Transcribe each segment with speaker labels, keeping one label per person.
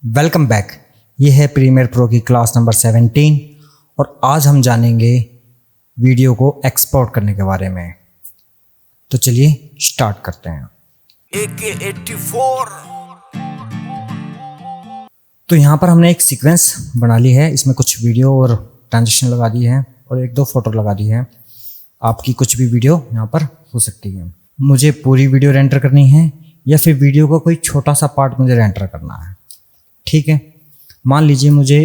Speaker 1: Welcome back. ये है premiere pro की क्लास नंबर 17 और आज हम जानेंगे वीडियो को एक्सपोर्ट करने के बारे में। तो चलिए स्टार्ट करते हैं। AK-84। तो यहाँ पर हमने एक सीक्वेंस बना ली है, इसमें कुछ वीडियो और ट्रांजिशन लगा दी है और एक दो फोटो लगा दी है। आपकी कुछ भी वीडियो यहाँ पर हो सकती है। मुझे पूरी वीडियो रेंडर करनी है या फिर वीडियो का कोई छोटा सा पार्ट मुझे रेंडर करना है, ठीक है। मान लीजिए मुझे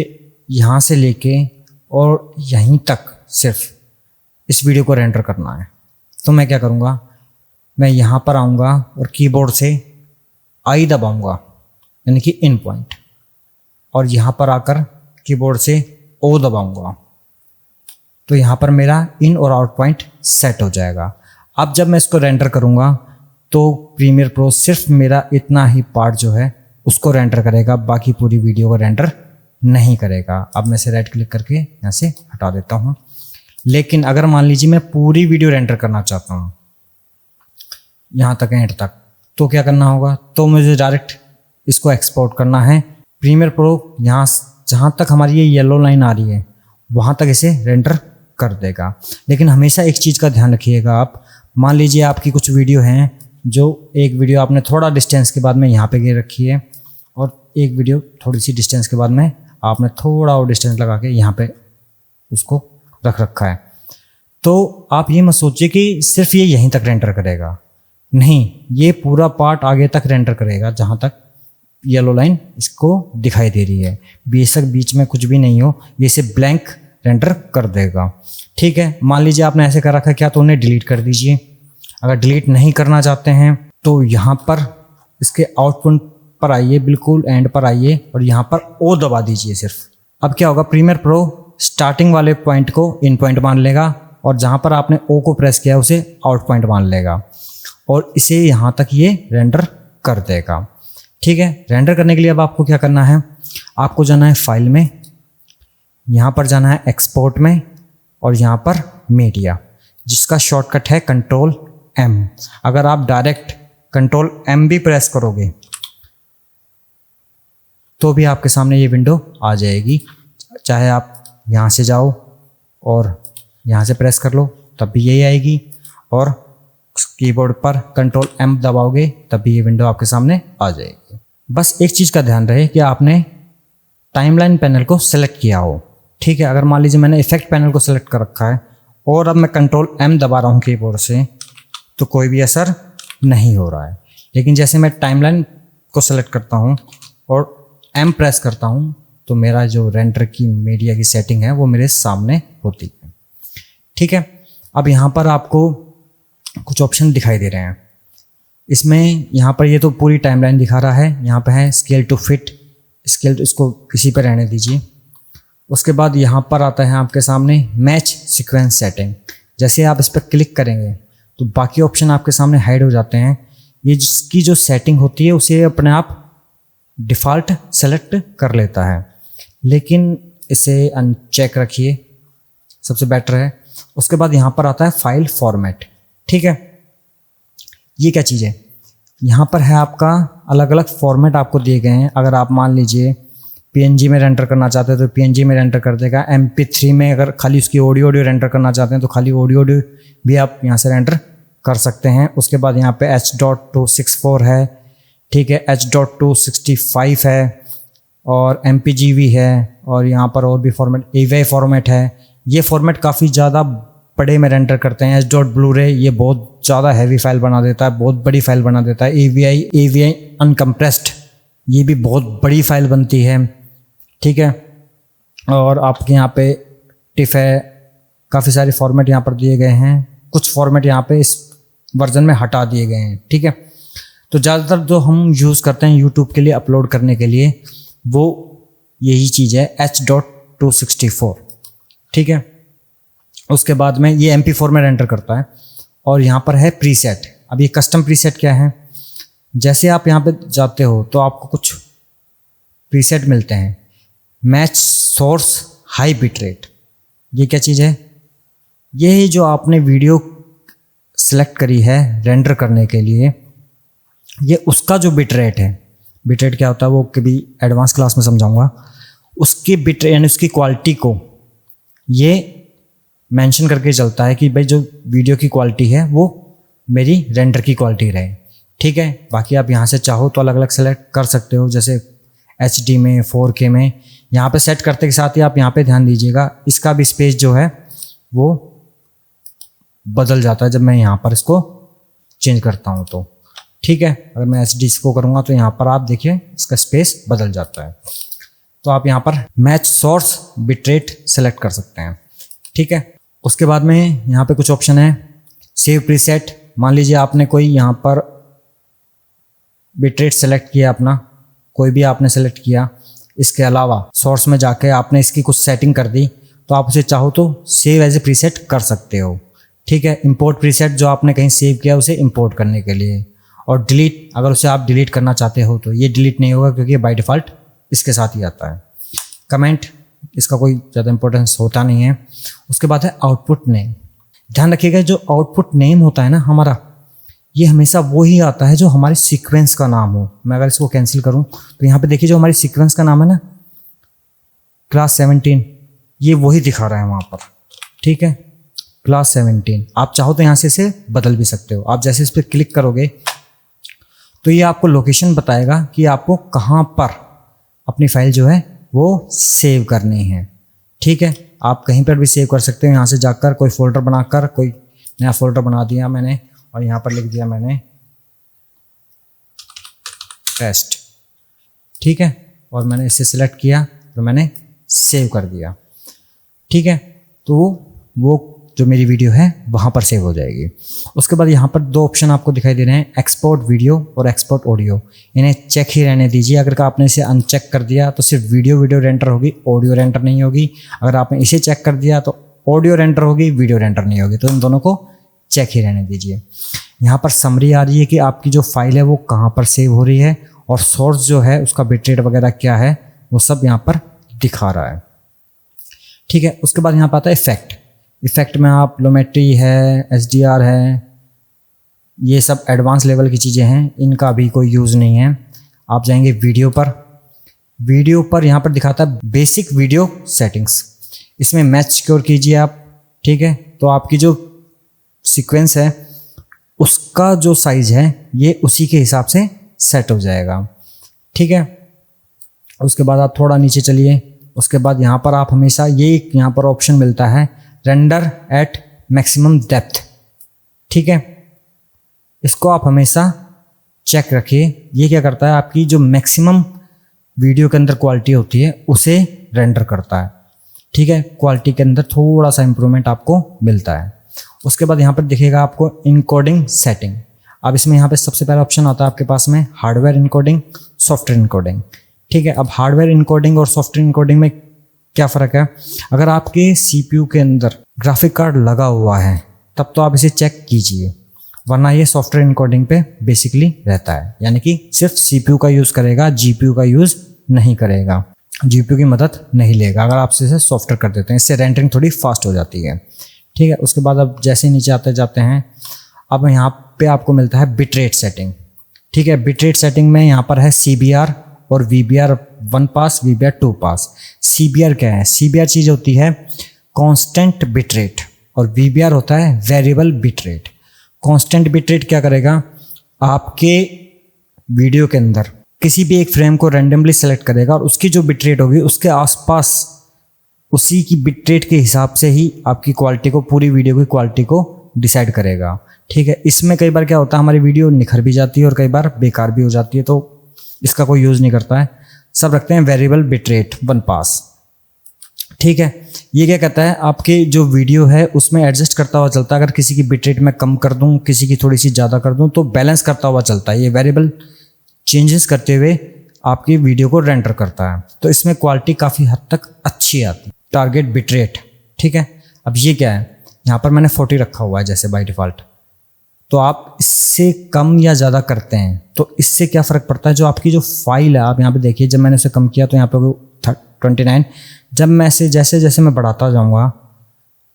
Speaker 1: यहाँ से लेके और यहीं तक सिर्फ इस वीडियो को रेंडर करना है, तो मैं क्या करूँगा, मैं यहाँ पर आऊँगा और कीबोर्ड से आई दबाऊँगा यानी कि इन पॉइंट, और यहाँ पर आकर कीबोर्ड से ओ दबाऊँगा तो यहाँ पर मेरा इन और आउट पॉइंट सेट हो जाएगा। अब जब मैं इसको रेंडर करूँगा तो प्रीमियर प्रो सिर्फ मेरा इतना ही पार्ट जो है उसको रेंडर करेगा, बाकी पूरी वीडियो को रेंडर नहीं करेगा। अब मैं इसे राइट क्लिक करके यहाँ से हटा देता हूँ। लेकिन अगर मान लीजिए मैं पूरी वीडियो रेंडर करना चाहता हूँ यहाँ तक एंड तक, तो क्या करना होगा, तो मुझे डायरेक्ट इसको एक्सपोर्ट करना है। प्रीमियर प्रो यहाँ जहाँ तक हमारी ये येलो लाइन आ रही है वहाँ तक इसे रेंडर कर देगा। लेकिन हमेशा एक चीज़ का ध्यान रखिएगा, आप मान लीजिए आपकी कुछ वीडियो हैं जो एक वीडियो आपने थोड़ा डिस्टेंस के बाद में यहाँ पे गिर रखी है और एक वीडियो थोड़ी सी डिस्टेंस के बाद में आपने थोड़ा और डिस्टेंस लगा के यहाँ पे उसको रख रखा है। तो आप ये मत सोचिए कि सिर्फ ये यहीं तक रेंडर करेगा, नहीं, ये पूरा पार्ट आगे तक रेंडर करेगा जहाँ तक येलो लाइन इसको दिखाई दे रही है। बेशक बीच में कुछ भी नहीं हो, ये इसे ब्लैंक रेंडर कर देगा, ठीक है। मान लीजिए आपने ऐसे कर रखा है क्या, तो उन्हें डिलीट कर दीजिए। अगर डिलीट नहीं करना चाहते हैं तो यहाँ पर इसके आउटपुट पर आइए, बिल्कुल एंड पर आइए और यहाँ पर ओ दबा दीजिए सिर्फ। अब क्या होगा, प्रीमियर प्रो स्टार्टिंग वाले पॉइंट को इन पॉइंट मान लेगा और जहाँ पर आपने ओ को प्रेस किया उसे आउट पॉइंट मान लेगा और इसे यहाँ तक ये रेंडर कर देगा, ठीक है। रेंडर करने के लिए अब आपको क्या करना है, आपको जाना है फाइल में, यहाँ पर जाना है एक्सपोर्ट में और यहाँ पर मीडिया, जिसका शॉर्टकट है Ctrl+M। अगर आप डायरेक्ट Ctrl+M भी प्रेस करोगे तो भी आपके सामने ये विंडो आ जाएगी। चाहे आप यहाँ से जाओ और यहाँ से प्रेस कर लो तब भी यही आएगी, और कीबोर्ड पर Ctrl+M दबाओगे तब भी ये विंडो आपके सामने आ जाएगी। बस एक चीज़ का ध्यान रहे कि आपने टाइमलाइन पैनल को सेलेक्ट किया हो, ठीक है। अगर मान लीजिए मैंने इफेक्ट पैनल को सेलेक्ट कर रखा है और अब मैं Ctrl+M दबा रहा हूँ कीबोर्ड से तो कोई भी असर नहीं हो रहा है। लेकिन जैसे मैं टाइमलाइन को सेलेक्ट करता हूँ और M प्रेस करता हूँ तो मेरा जो रेंडर की मीडिया की सेटिंग है वो मेरे सामने होती है, ठीक है। अब यहाँ पर आपको कुछ ऑप्शन दिखाई दे रहे हैं। इसमें यहाँ पर ये तो पूरी टाइमलाइन दिखा रहा है, यहाँ पे है स्केल टू फिट, स्केल इसको किसी पर रहने दीजिए। उसके बाद यहाँ पर आता है आपके सामने मैच सीक्वेंस सेटिंग। जैसे आप इस पर क्लिक करेंगे तो बाकी ऑप्शन आपके सामने हाइड हो जाते हैं। ये जिसकी जो सेटिंग होती है उसे अपने आप डिफ़ॉल्ट सेलेक्ट कर लेता है, लेकिन इसे अनचेक रखिए, सबसे बेटर है। उसके बाद यहाँ पर आता है फाइल फॉर्मेट, ठीक है। ये क्या चीज़ है, यहाँ पर है आपका अलग अलग फॉर्मेट आपको दिए गए हैं। अगर आप मान लीजिए PNG में रेंडर करना चाहते हैं तो PNG में रेंडर कर देगा। MP3 में अगर खाली उसकी ऑडियो रेंडर करना चाहते हैं तो खाली ऑडियो भी आप यहाँ से रेंडर कर सकते हैं। उसके बाद यहाँ पे H.264 है, ठीक है, H.265 है और MPGV है, और यहाँ पर और भी फॉर्मेट AVI फॉर्मेट है। ये फॉर्मेट काफ़ी ज़्यादा बड़े में रेंडर करते हैं। H.Blu-ray ये बहुत ज़्यादा हैवी फाइल बना देता है, बहुत बड़ी फाइल बना देता है। AVI अनकम्प्रेस्ड ये भी बहुत बड़ी फाइल बनती है, ठीक है। और आपके यहाँ पे टिफ है, काफ़ी सारे फॉर्मेट यहाँ पर दिए गए हैं। कुछ फॉर्मेट यहाँ पे इस वर्जन में हटा दिए गए हैं, ठीक है। तो ज़्यादातर जो हम यूज़ करते हैं यूट्यूब के लिए अपलोड करने के लिए वो यही चीज़ है H.264, ठीक है। उसके बाद में ये MP4 में रेंडर करता है और यहाँ पर है प्रीसेट। अब ये कस्टम प्रीसेट क्या है, जैसे आप यहाँ पे जाते हो तो आपको कुछ प्रीसेट मिलते हैं। Match source high bit rate, ये क्या चीज़ है, ये जो आपने वीडियो सेलेक्ट करी है रेंडर करने के लिए, ये उसका जो बिट रेट है बिट रेट क्या होता है वो कभी एडवांस क्लास में समझाऊंगा। उसकी बिट रेट यानी उसकी क्वालिटी को ये मेंशन करके चलता है कि भाई जो वीडियो की क्वालिटी है वो मेरी रेंडर की क्वालिटी रहे, ठीक है। बाकी आप यहाँ से चाहो तो अलग अलग सेलेक्ट कर सकते हो, जैसे HD में, 4K में। यहाँ पे सेट करते के साथ ही आप यहाँ पे ध्यान दीजिएगा, इसका भी स्पेस जो है वो बदल जाता है जब मैं यहाँ पर इसको चेंज करता हूँ तो, ठीक है। अगर मैं HD को करूँगा तो यहाँ पर आप देखिए इसका स्पेस बदल जाता है। तो आप यहाँ पर मैच सोर्स बिटरेट सेलेक्ट कर सकते हैं, ठीक है। उसके बाद में यहाँ पे कुछ ऑप्शन है, सेव प्रीसेट। मान लीजिए आपने कोई यहाँ पर बिटरेट सेलेक्ट किया अपना, कोई भी आपने सेलेक्ट किया, इसके अलावा सोर्स में जाके आपने इसकी कुछ सेटिंग कर दी, तो आप उसे चाहो तो सेव एज ए प्रीसेट कर सकते हो, ठीक है। इंपोर्ट प्रीसेट जो आपने कहीं सेव किया उसे इंपोर्ट करने के लिए, और डिलीट अगर उसे आप डिलीट करना चाहते हो तो ये डिलीट नहीं होगा क्योंकि बाय डिफ़ॉल्ट इसके साथ ही आता है। कमेंट इसका कोई ज़्यादा इंपॉर्टेंस होता नहीं है। उसके बाद है आउटपुट नेम। ध्यान रखिएगा जो आउटपुट नेम होता है ना हमारा, ये हमेशा वो ही आता है जो हमारे सीक्वेंस का नाम हो। मैं अगर इसको कैंसिल करूं तो यहाँ पे देखिए जो हमारी सीक्वेंस का नाम है ना, क्लास 17, ये वही दिखा रहा है वहाँ पर, ठीक है, क्लास 17। आप चाहो तो यहाँ से इसे बदल भी सकते हो। आप जैसे इस पर क्लिक करोगे तो ये आपको लोकेशन बताएगा कि आपको कहाँ पर अपनी फाइल जो है वो सेव करनी है, ठीक है। आप कहीं पर भी सेव कर सकते हो, यहाँ से जाकर कोई फोल्डर बनाकर कोई नया फोल्डर बना दिया मैंने और यहाँ पर लिख दिया मैंने टेस्ट, ठीक है, और मैंने इसे सिलेक्ट किया तो मैंने सेव कर दिया, ठीक है। तो वो जो मेरी वीडियो है वहाँ पर सेव हो जाएगी। उसके बाद यहाँ पर दो ऑप्शन आपको दिखाई दे रहे हैं, एक्सपोर्ट वीडियो और एक्सपोर्ट ऑडियो। इन्हें चेक ही रहने दीजिए। अगर आपने इसे अनचेक कर दिया तो सिर्फ वीडियो रेंडर होगी, ऑडियो रेंडर नहीं होगी। अगर आपने इसे चेक कर दिया तो ऑडियो रेंडर होगी, वीडियो रेंडर नहीं होगी। तो इन दोनों को चेक ही रहने दीजिए। यहाँ पर समरी आ रही है कि आपकी जो फाइल है वो कहाँ पर सेव हो रही है और सोर्स जो है उसका बिटरेट वगैरह क्या है वो सब यहाँ पर दिखा रहा है, ठीक है। उसके बाद यहाँ पर आता है इफेक्ट। इफेक्ट में आप लोमेट्री है, SDR है, ये सब एडवांस लेवल की चीज़ें हैं, इनका अभी कोई यूज़ नहीं है। आप जाएंगे वीडियो पर, वीडियो पर यहाँ पर दिखाता है बेसिक वीडियो सेटिंग्स। इसमें मैच सिक्योर कीजिए आप, ठीक है। तो आपकी जो सीक्वेंस है उसका जो साइज है ये उसी के हिसाब से सेट हो जाएगा, ठीक है। उसके बाद आप थोड़ा नीचे चलिए। उसके बाद यहाँ पर आप हमेशा ये यहाँ पर ऑप्शन मिलता है रेंडर एट मैक्सिमम डेप्थ, ठीक है। इसको आप हमेशा चेक रखिए। ये क्या करता है, आपकी जो मैक्सिमम वीडियो के अंदर क्वालिटी होती है उसे रेंडर करता है, ठीक है। क्वालिटी के अंदर थोड़ा सा इंप्रूवमेंट आपको मिलता है। उसके बाद यहाँ पर दिखेगा आपको इनकोडिंग सेटिंग। अब इसमें यहाँ पे सबसे पहला ऑप्शन आता है आपके पास में हार्डवेयर इनकोडिंग, सॉफ्टवेयर इनकोडिंग, ठीक है। अब हार्डवेयर इनकोडिंग और सॉफ्टवेयर इनकोडिंग में क्या फ़र्क है? अगर आपके CPU के अंदर ग्राफिक कार्ड लगा हुआ है तब तो आप इसे चेक कीजिए, वरना ये सॉफ्टवेयर इनकोडिंग पे बेसिकली रहता है, यानी कि सिर्फ CPU का यूज़ करेगा, GPU का यूज़ नहीं करेगा, GPU की मदद नहीं लेगा। अगर आप इसे सॉफ्टवेयर कर देते हैं इससे रेंडरिंग थोड़ी फास्ट हो जाती है, ठीक है। उसके बाद अब जैसे नीचे आते जाते हैं, अब यहाँ पे आपको मिलता है बिटरेट सेटिंग, ठीक है। बिटरेट सेटिंग में यहाँ पर है CBR और VBR 1 पास, VBR 2 पास। CBR क्या है? CBR चीज़ होती है कांस्टेंट बिटरेट और VBR होता है वेरिएबल बिटरेट। कांस्टेंट बिटरेट क्या करेगा, आपके वीडियो के अंदर किसी भी एक फ्रेम को रैंडमली सेलेक्ट करेगा और उसकी जो बिटरेट होगी उसके आसपास उसी की बिटरेट के हिसाब से ही आपकी क्वालिटी को, पूरी वीडियो की क्वालिटी को डिसाइड करेगा, ठीक है। इसमें कई बार क्या होता है, हमारी वीडियो निखर भी जाती है और कई बार बेकार भी हो जाती है, तो इसका कोई यूज़ नहीं करता है। सब रखते हैं वेरिएबल बिटरेट 1 पास, ठीक है। ये क्या कहता है, आपके जो वीडियो है उसमें एडजस्ट करता हुआ चलता है। अगर किसी की बिटरेट मैं कम कर दूं, किसी की थोड़ी सी ज़्यादा कर दूं, तो बैलेंस करता हुआ चलता है। ये वेरिएबल चेंजेस करते हुए आपकी वीडियो को रेंडर करता है, तो इसमें क्वालिटी काफ़ी हद तक अच्छी आती है। टारगेट बिटरेट, ठीक है। अब ये क्या है, यहाँ पर मैंने 40 रखा हुआ है जैसे बाय डिफ़ॉल्ट, तो आप इससे कम या ज़्यादा करते हैं तो इससे क्या फ़र्क पड़ता है, जो आपकी जो फाइल है, आप यहाँ पे देखिए जब मैंने उसे कम किया तो यहाँ पे 29, जब मैं से जैसे जैसे मैं बढ़ाता जाऊँगा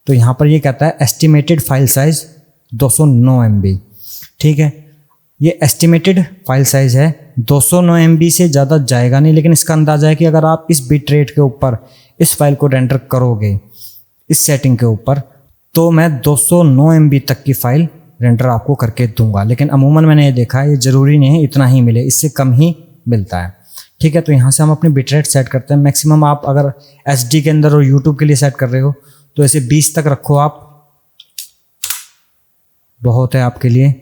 Speaker 1: तो यहाँ पर ये कहता है एस्टिमेटेड फाइल साइज़ 209 MB, ठीक है। ये एस्टिमेटेड फाइल साइज़ है, 209 MB से ज़्यादा जाएगा नहीं, लेकिन इसका अंदाज़ा है कि अगर आप इस बिट रेट के ऊपर इस फाइल को रेंडर करोगे इस सेटिंग के ऊपर, तो मैं 209 MB तक की फ़ाइल रेंडर आपको करके दूंगा। लेकिन अमूमन मैंने ये देखा है ये ज़रूरी नहीं है इतना ही मिले, इससे कम ही मिलता है। ठीक है, तो यहाँ से हम अपनी बिट रेट सेट करते हैं। मैक्सिमम आप अगर HD के अंदर और यूट्यूब के लिए सेट कर रहे हो तो ऐसे 20 तक रखो आप, बहुत है आपके लिए,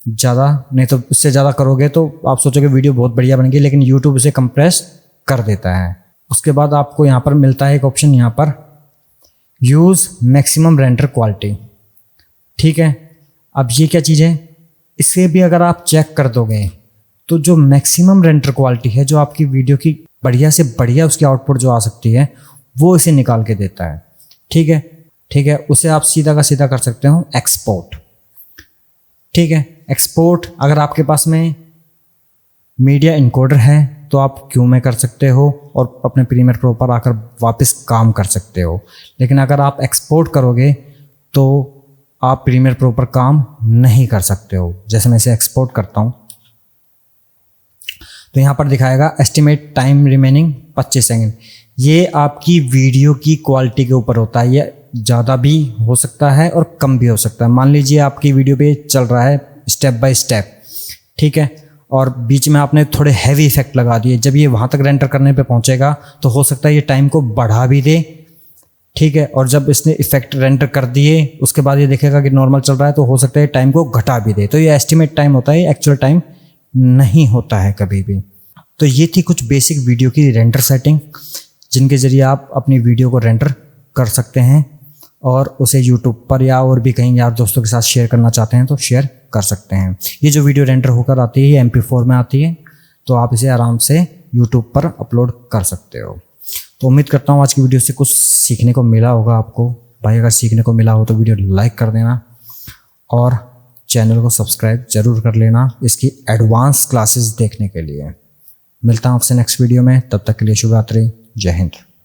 Speaker 1: ज़्यादा नहीं तो उससे ज़्यादा करोगे तो आप सोचोगे वीडियो बहुत बढ़िया बनेगी, लेकिन यूट्यूब उसे कंप्रेस कर देता है। उसके बाद आपको यहाँ पर मिलता है एक ऑप्शन, यहाँ पर यूज़ मैक्सिमम रेंडर क्वालिटी। ठीक है, अब ये क्या चीज़ है, इसे भी अगर आप चेक कर दोगे तो जो मैक्सिमम रेंडर क्वालिटी है, जो आपकी वीडियो की बढ़िया से बढ़िया उसकी आउटपुट जो आ सकती है, वो इसे निकाल के देता है। ठीक है, ठीक है, उसे आप सीधा का सीधा कर सकते हो एक्सपोर्ट। ठीक है, एक्सपोर्ट अगर आपके पास में मीडिया इनकोडर है तो आप क्यू में कर सकते हो और अपने प्रीमियर प्रो पर आकर वापस काम कर सकते हो। लेकिन अगर आप एक्सपोर्ट करोगे तो आप प्रीमियर प्रो पर काम नहीं कर सकते हो। जैसे मैं इसे एक्सपोर्ट करता हूँ तो यहाँ पर दिखाएगा एस्टिमेट टाइम रिमेनिंग 25 सेकेंड। ये आपकी वीडियो की क्वालिटी के ऊपर होता है, ये ज़्यादा भी हो सकता है और कम भी हो सकता है। मान लीजिए आपकी वीडियो पे चल रहा है स्टेप बाय स्टेप, ठीक है, और बीच में आपने थोड़े हैवी इफेक्ट लगा दिए, जब ये वहाँ तक रेंडर करने पे पहुँचेगा तो हो सकता है ये टाइम को बढ़ा भी दे। ठीक है, और जब इसने इफेक्ट रेंडर कर दिए उसके बाद ये देखेगा कि नॉर्मल चल रहा है तो हो सकता है टाइम को घटा भी दे। तो ये एस्टिमेट टाइम होता है, एक्चुअल टाइम नहीं होता है कभी भी। तो ये थी कुछ बेसिक वीडियो की रेंडर सेटिंग, जिनके ज़रिए आप अपनी वीडियो को रेंडर कर सकते हैं और उसे यूट्यूब पर या और भी कहीं यार दोस्तों के साथ शेयर करना चाहते हैं तो शेयर कर सकते हैं। ये जो वीडियो रेंडर होकर आती है ये MP4 में आती है, तो आप इसे आराम से यूट्यूब पर अपलोड कर सकते हो। तो उम्मीद करता हूँ आज की वीडियो से कुछ सीखने को मिला होगा आपको। भाई अगर सीखने को मिला हो तो वीडियो लाइक कर देना और चैनल को सब्सक्राइब ज़रूर कर लेना इसकी एडवांस क्लासेस देखने के लिए। मिलता हूँ आपसे नेक्स्ट वीडियो में, तब तक के लिए शुभ रात्रि, जय हिंद।